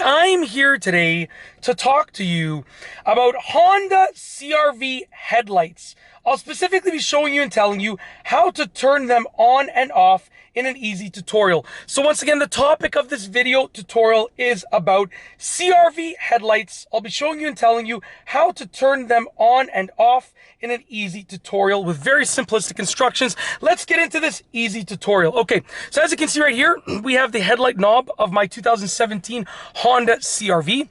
I'm here today to talk to you about Honda CR-V headlights. I'll specifically be showing you and telling you how to turn them on and off in an easy tutorial. So once again, the topic of this video tutorial is about CR-V headlights. I'll be showing you and telling you how to turn them on and off in an easy tutorial with very simplistic instructions. Let's get into this easy tutorial. Okay, so as you can see right here, we have the headlight knob of my 2017 Honda CR-V.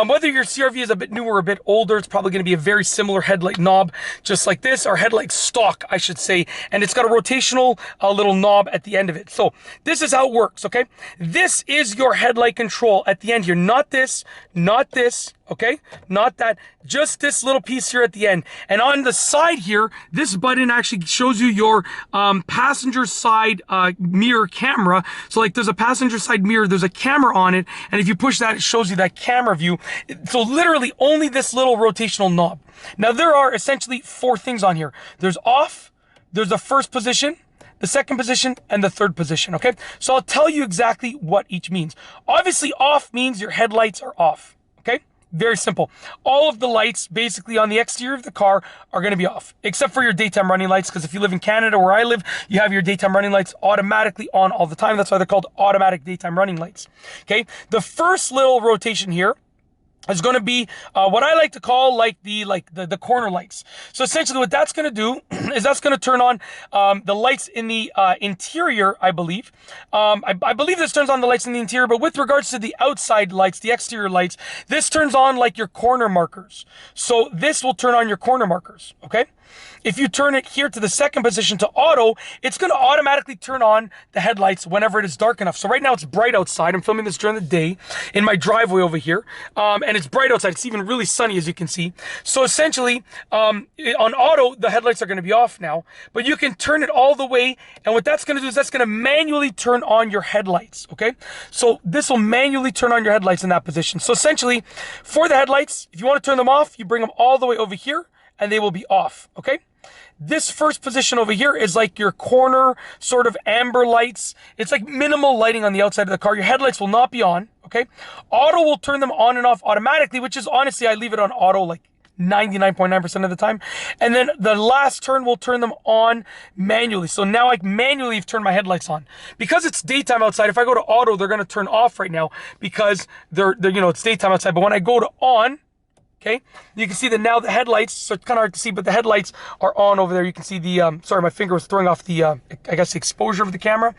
Whether your CR-V is a bit newer or a bit older, it's probably going to be a very similar headlight knob, just like this, or headlight stock, I should say. And it's got a rotational little knob at the end of it. So this is how it works, okay? This is your headlight control at the end here. Not this, okay? Not that, just this little piece here at the end. And on the side here, this button actually shows you your passenger side mirror camera. So like there's a passenger side mirror, there's a camera on it, and if you push that, it shows you that camera view. So literally only this little rotational knob. Now there are essentially four things on here. There's off, there's the first position, the second position, and the third position, okay? So I'll tell you exactly what each means. Obviously off means your headlights are off, okay? Very simple. All of the lights basically on the exterior of the car are going to be off, except for your daytime running lights, because if you live in Canada where I live, you have your daytime running lights automatically on all the time. That's why they're called automatic daytime running lights, okay? The first little rotation here is going to be what I like to call the corner lights. So essentially what that's going to do is that's going to turn on the lights in the interior, I believe. I believe this turns on the lights in the interior, but with regards to the outside lights, the exterior lights, this turns on like your corner markers. So this will turn on your corner markers, okay? If you turn it here to the second position to auto, it's going to automatically turn on the headlights whenever it is dark enough. So right now it's bright outside. I'm filming this during the day in my driveway over here. And it's bright outside. It's even really sunny, as you can see. So essentially, on auto, the headlights are going to be off now. But you can turn it all the way. And what that's going to do is that's going to manually turn on your headlights, okay? So this will manually turn on your headlights in that position. So essentially, for the headlights, if you want to turn them off, you bring them all the way over here, and they will be off, okay? This first position over here is like your corner sort of amber lights. It's like minimal lighting on the outside of the car. Your headlights will not be on, okay? Auto will turn them on and off automatically, which is honestly, I leave it on auto like 99.9% of the time. And then the last turn will turn them on manually. So now I manually have turned my headlights on. Because it's daytime outside, if I go to auto, they're going to turn off right now because they're it's daytime outside. But when I go to on, okay, you can see that now the headlights, so it's kind of hard to see, but the headlights are on over there. You can see the, sorry, my finger was throwing off the, I guess, the exposure of the camera,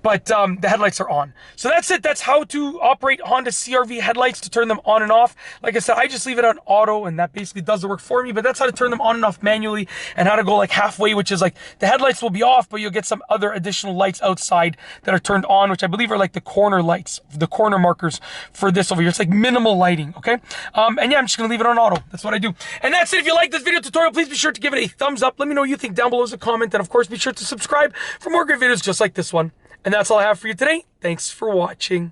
but the headlights are on. So that's it. That's how to operate Honda CR-V headlights to turn them on and off. Like I said, I just leave it on auto, and that basically does the work for me, but that's how to turn them on and off manually, and how to go like halfway, which is like the headlights will be off, but you'll get some other additional lights outside that are turned on, which I believe are like the corner lights, the corner markers for this over here. It's like minimal lighting, okay? And yeah, I'm just going to leave it on auto. That's what I do. And that's it. If you like this video tutorial, please be sure to give it a thumbs up. Let me know what you think down below as a comment. And of course, be sure to subscribe for more great videos just like this one. And that's all I have for you today. Thanks for watching.